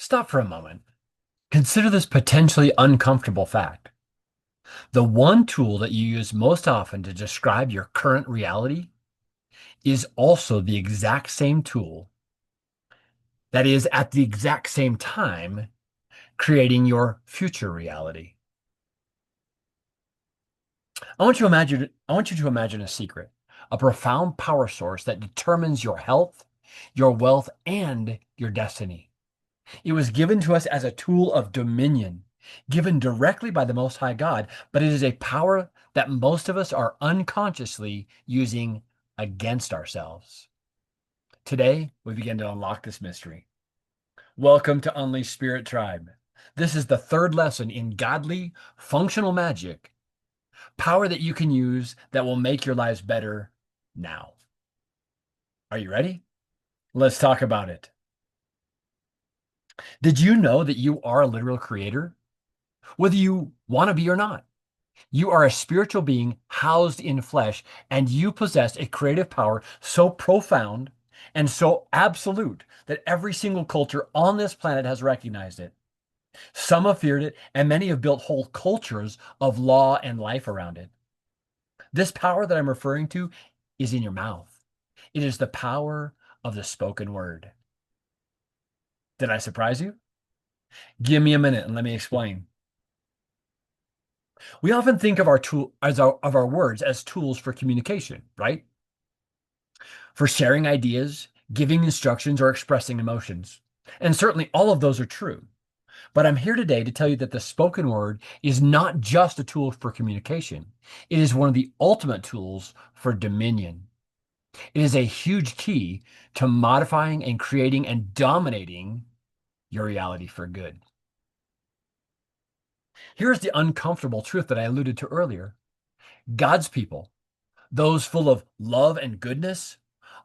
Stop for a moment. Consider this potentially uncomfortable fact. The one tool that you use most often to describe your current reality is also the exact same tool that is at the exact same time creating your future reality. I want you to imagine a secret, a profound power source that determines your health, your wealth, and your destiny. It was given to us as a tool of dominion, given directly by the Most High God, but it is a power that most of us are unconsciously using against ourselves. Today, we begin to unlock this mystery. Welcome to Unleashed Spirit Tribe. This is the third lesson in godly, functional magic, power that you can use that will make your lives better now. Are you ready? Let's talk about it. Did you know that you are a literal creator? Whether you want to be or not. You are a spiritual being housed in flesh, and you possess a creative power so profound and so absolute that every single culture on this planet has recognized it. Some have feared it, and many have built whole cultures of law and life around it. This power that I'm referring to is in your mouth. It is the power of the spoken word. Did I surprise you? Give me a minute and let me explain. We often think of our words as tools for communication, right? For sharing ideas, giving instructions, or expressing emotions. And certainly all of those are true. But I'm here today to tell you that the spoken word is not just a tool for communication. It is one of the ultimate tools for dominion. It is a huge key to modifying and creating and dominating your reality for good. Here's the uncomfortable truth that I alluded to earlier. God's people, those full of love and goodness,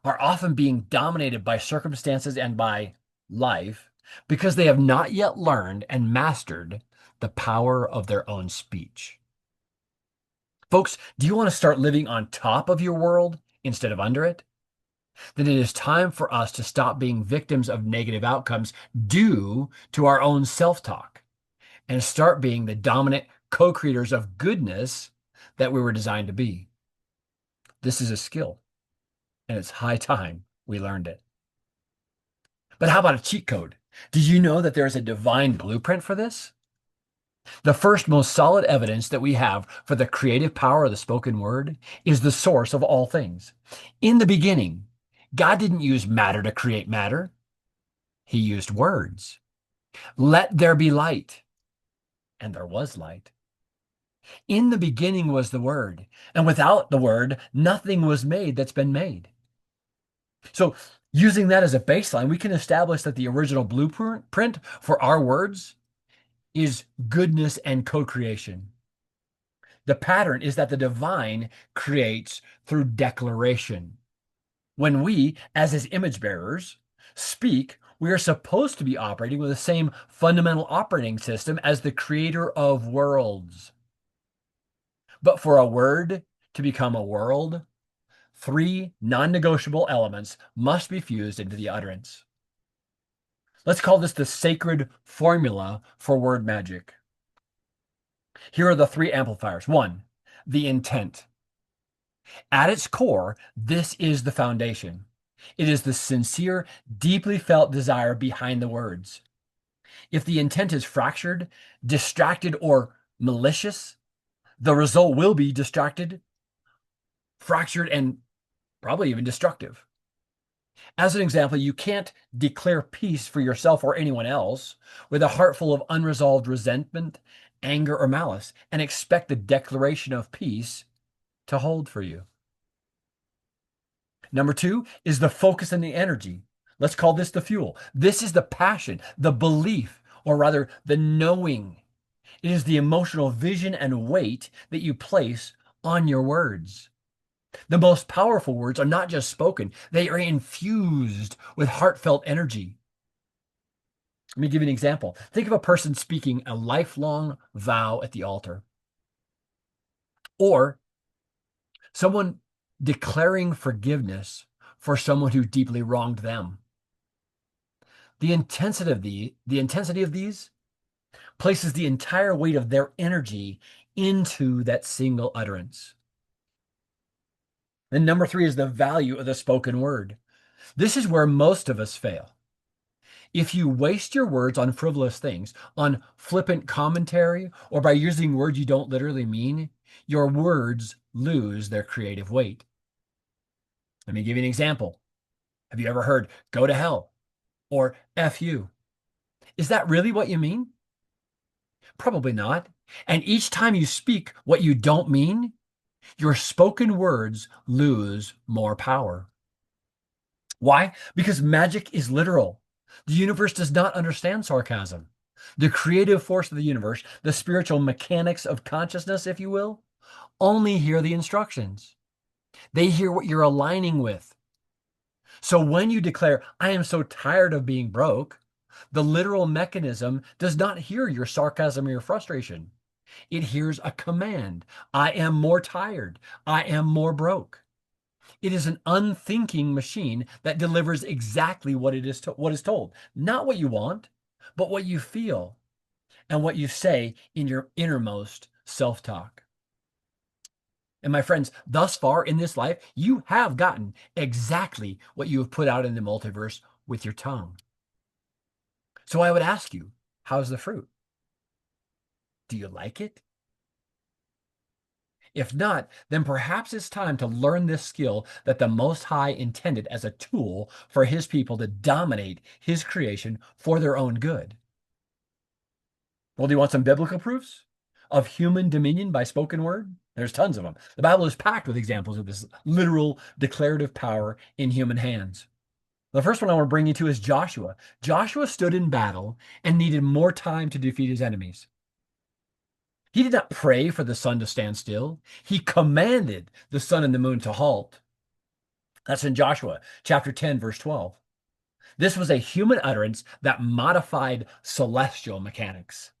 are often being dominated by circumstances and by life because they have not yet learned and mastered the power of their own speech. Folks, do you want to start living on top of your world instead of under it? Then it is time for us to stop being victims of negative outcomes due to our own self-talk and start being the dominant co-creators of goodness that we were designed to be. This is a skill, and it's high time we learned it. But how about a cheat code? Did you know that there is a divine blueprint for this? The first most solid evidence that we have for the creative power of the spoken word is the source of all things. In the beginning, God didn't use matter to create matter. He used words. Let there be light. And there was light. In the beginning was the Word, and without the Word, nothing was made that's been made. So, using that as a baseline, we can establish that the original blueprint for our words is goodness and co-creation. The pattern is that the divine creates through declaration. When we, as his image bearers, speak, we are supposed to be operating with the same fundamental operating system as the creator of worlds. But for a word to become a world, three non-negotiable elements must be fused into the utterance. Let's call this the sacred formula for word magic. Here are the three amplifiers. One, the intent. At its core, this is the foundation. It is the sincere, deeply felt desire behind the words. If the intent is fractured, distracted, or malicious, the result will be distracted, fractured, and probably even destructive. As an example, you can't declare peace for yourself or anyone else with a heart full of unresolved resentment, anger, or malice and expect the declaration of peace to hold for you. Number two is the focus and the energy. Let's call this the fuel. This is the passion, the belief, or rather the knowing. It is the emotional vision and weight that you place on your words. The most powerful words are not just spoken, they are infused with heartfelt energy. Let me give you an example. Think of a person speaking a lifelong vow at the altar, or someone declaring forgiveness for someone who deeply wronged them. The intensity of these places the entire weight of their energy into that single utterance. And number three is the value of the spoken word. This is where most of us fail. If you waste your words on frivolous things, on flippant commentary, or by using words you don't literally mean, your words lose their creative weight. Let me give you an example. Have you ever heard "go to hell" or "F you"? Is that really what you mean? Probably not. And each time you speak what you don't mean, your spoken words lose more power. Why? Because magic is literal. The universe does not understand sarcasm. The creative force of the universe, the spiritual mechanics of consciousness, if you will, only hear the instructions. They hear what you're aligning with. So when you declare, "I am so tired of being broke," the literal mechanism does not hear your sarcasm or your frustration. It hears a command. "I am more tired. I am more broke." It is an unthinking machine that delivers exactly what what is told. Not what you want, but what you feel and what you say in your innermost self-talk. And my friends, thus far in this life, you have gotten exactly what you have put out in the multiverse with your tongue. So I would ask you, how's the fruit? Do you like it? If not, then perhaps it's time to learn this skill that the Most High intended as a tool for his people to dominate his creation for their own good. Well, do you want some biblical proofs of human dominion by spoken word? There's tons of them. The Bible is packed with examples of this literal declarative power in human hands. The first one I want to bring you to is Joshua. Joshua stood in battle and needed more time to defeat his enemies. He did not pray for the sun to stand still. He commanded the sun and the moon to halt. That's in Joshua chapter 10, verse 12. This was a human utterance that modified celestial mechanics.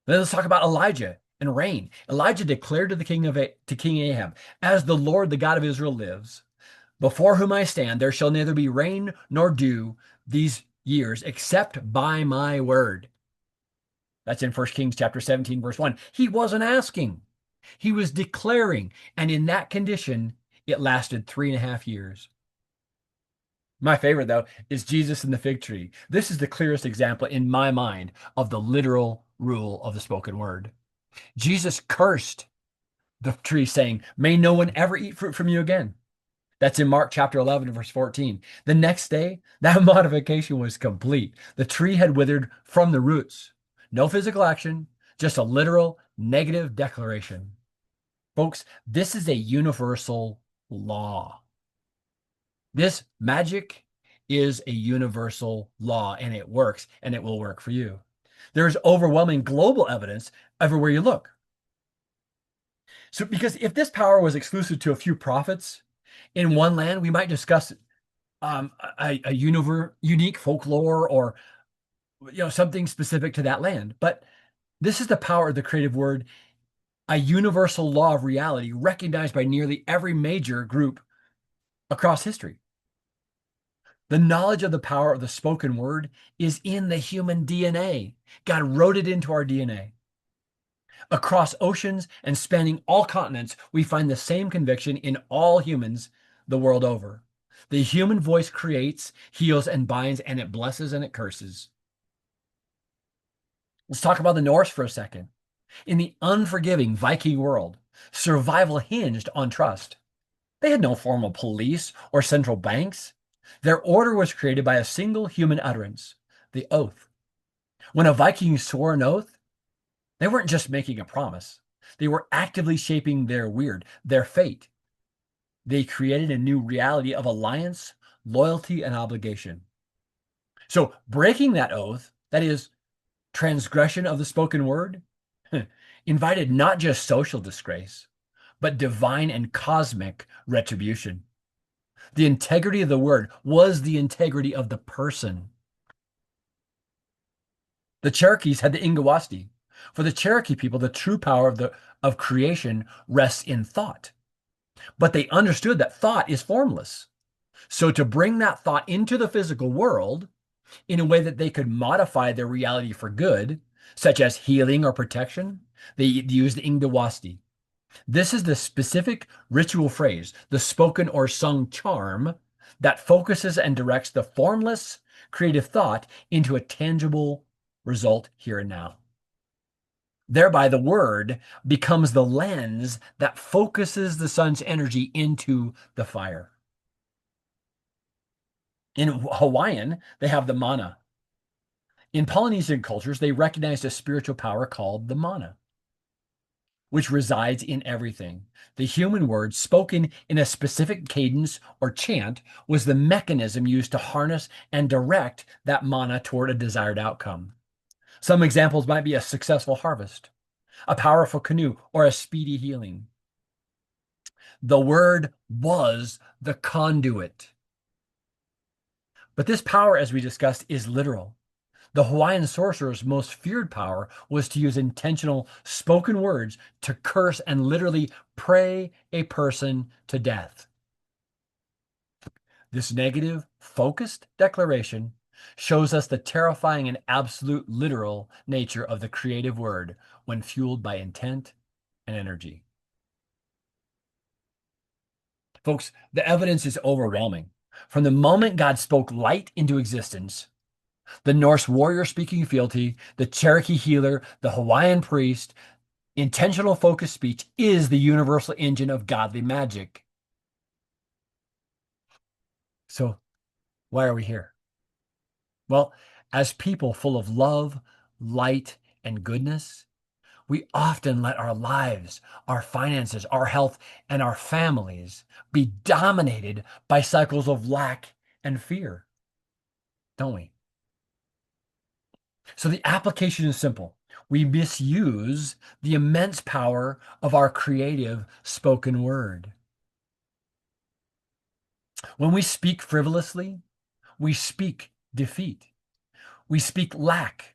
Then let's talk about Elijah and rain. Elijah declared to King Ahab, "As the Lord, the God of Israel lives, before whom I stand, there shall neither be rain nor dew these years except by my word." That's in 1 Kings chapter 17, verse 1. He wasn't asking. He was declaring. And in that condition, it lasted 3.5 years. My favorite, though, is Jesus and the fig tree. This is the clearest example in my mind of the literal rule of the spoken word. Jesus cursed the tree, saying, "May no one ever eat fruit from you again." That's in Mark chapter 11, verse 14. The next day, that modification was complete. The tree had withered from the roots. No physical action, just a literal negative declaration. Folks, this is a universal law. This magic is a universal law, and it works, and it will work for you. There is overwhelming global evidence everywhere you look. So, because if this power was exclusive to a few prophets in one land, we might discuss a unique folklore or something specific to that land. But this is the power of the creative word, a universal law of reality recognized by nearly every major group across history. The knowledge of the power of the spoken word is in the human DNA. God wrote it into our DNA. Across oceans and spanning all continents, we find the same conviction in all humans the world over. The human voice creates, heals, and binds, and it blesses and it curses. Let's talk about the Norse for a second. In the unforgiving Viking world, survival hinged on trust. They had no formal police or central banks. Their order was created by a single human utterance, the oath. When a Viking swore an oath, they weren't just making a promise. They were actively shaping their fate. They created a new reality of alliance, loyalty, and obligation. So breaking that oath, that is, transgression of the spoken word, invited not just social disgrace, but divine and cosmic retribution. The integrity of the word was the integrity of the person. The Cherokees had the 𝐬𝐿. For the Cherokee people, the true power of creation rests in thought. But they understood that thought is formless. So to bring that thought into the physical world, in a way that they could modify their reality for good, such as healing or protection. They used 𝐸𝐻. This is the specific ritual phrase, the spoken or sung charm that focuses and directs the formless creative thought into a tangible result here and now. Thereby, the word becomes the lens that focuses the sun's energy into the fire. In Hawaiian, they have the mana. In Polynesian cultures, they recognized a spiritual power called the mana, which resides in everything. The human word, spoken in a specific cadence or chant, was the mechanism used to harness and direct that mana toward a desired outcome. Some examples might be a successful harvest, a powerful canoe, or a speedy healing. The word was the conduit. But this power, as we discussed, is literal. The Hawaiian sorcerer's most feared power was to use intentional spoken words to curse and literally pray a person to death. This negative, focused declaration shows us the terrifying and absolute literal nature of the creative word when fueled by intent and energy. Folks, the evidence is overwhelming. From the moment God spoke light into existence, the Norse warrior speaking fealty, the Cherokee healer, the Hawaiian priest, intentional focused speech is the universal engine of godly magic. So why are we here? Well, as people full of love, light, and goodness, we often let our lives, our finances, our health, and our families be dominated by cycles of lack and fear, don't we? So the application is simple. We misuse the immense power of our creative spoken word. When we speak frivolously, we speak defeat. We speak lack.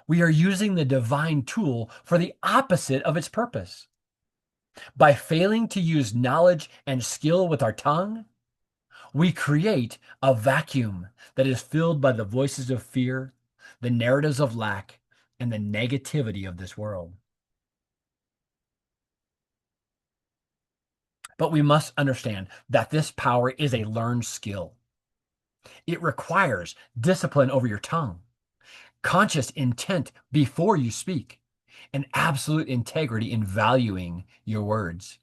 We are using the divine tool for the opposite of its purpose. By failing to use knowledge and skill with our tongue, we create a vacuum that is filled by the voices of fear, the narratives of lack, and the negativity of this world. But we must understand that this power is a learned skill. It requires discipline over your tongue, conscious intent before you speak, and absolute integrity in valuing your words.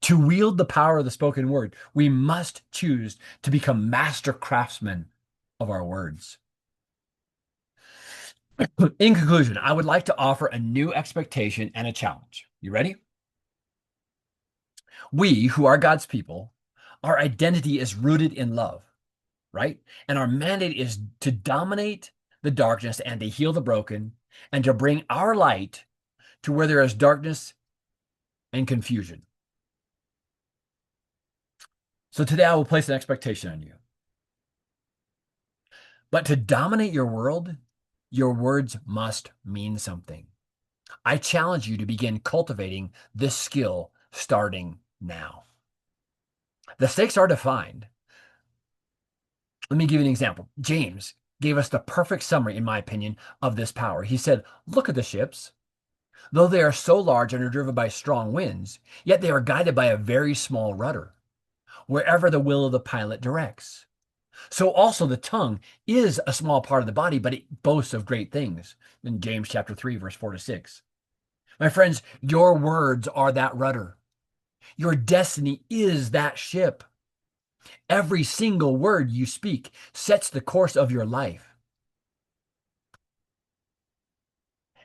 To wield the power of the spoken word, we must choose to become master craftsmen of our words. In conclusion, I would like to offer a new expectation and a challenge. You ready? We, who are God's people, our identity is rooted in love, right? And our mandate is to dominate the darkness and to heal the broken and to bring our light to where there is darkness and confusion. So today I will place an expectation on you. But to dominate your world, your words must mean something. I challenge you to begin cultivating this skill starting now. The stakes are defined. Let me give you an example. James gave us the perfect summary, in my opinion, of this power. He said, look at the ships. Though they are so large and are driven by strong winds, yet they are guided by a very small rudder, wherever the will of the pilot directs. So also the tongue is a small part of the body, but it boasts of great things. In James chapter 3, verse 4-6. My friends, your words are that rudder. Your destiny is that ship. Every single word you speak sets the course of your life.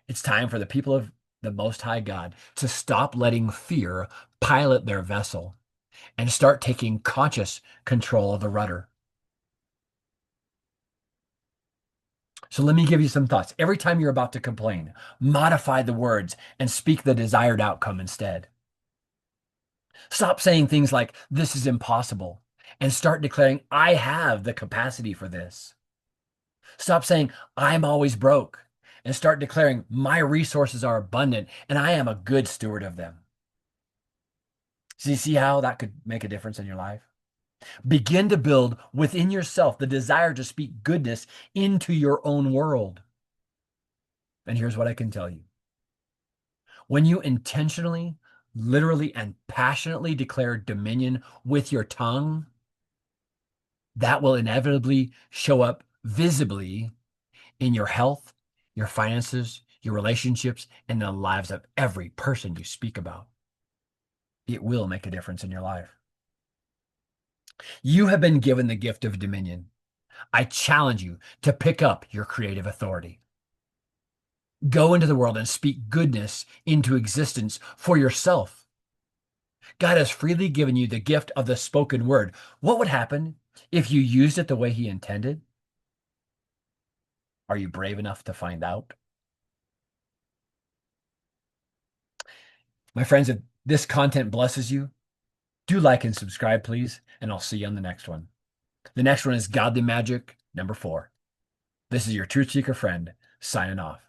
It's time for the people of the Most High God to stop letting fear pilot their vessel and start taking conscious control of the rudder. So let me give you some thoughts. Every time you're about to complain, modify the words and speak the desired outcome instead. Stop saying things like, this is impossible, and start declaring, I have the capacity for this. Stop saying, I'm always broke, and start declaring, my resources are abundant, and I am a good steward of them. So you see how that could make a difference in your life? Begin to build within yourself the desire to speak goodness into your own world. And here's what I can tell you. When you intentionally, literally, and passionately declare dominion with your tongue, that will inevitably show up visibly in your health, your finances, your relationships, and the lives of every person you speak about. It will make a difference in your life. You have been given the gift of dominion. I challenge you to pick up your creative authority. Go into the world and speak goodness into existence for yourself. God has freely given you the gift of the spoken word. What would happen if you used it the way he intended? Are you brave enough to find out? My friends, if this content blesses you, do like and subscribe, please, and I'll see you on the next one. The next one is Godly Magic number 4. This is your Truth Seeker friend signing off.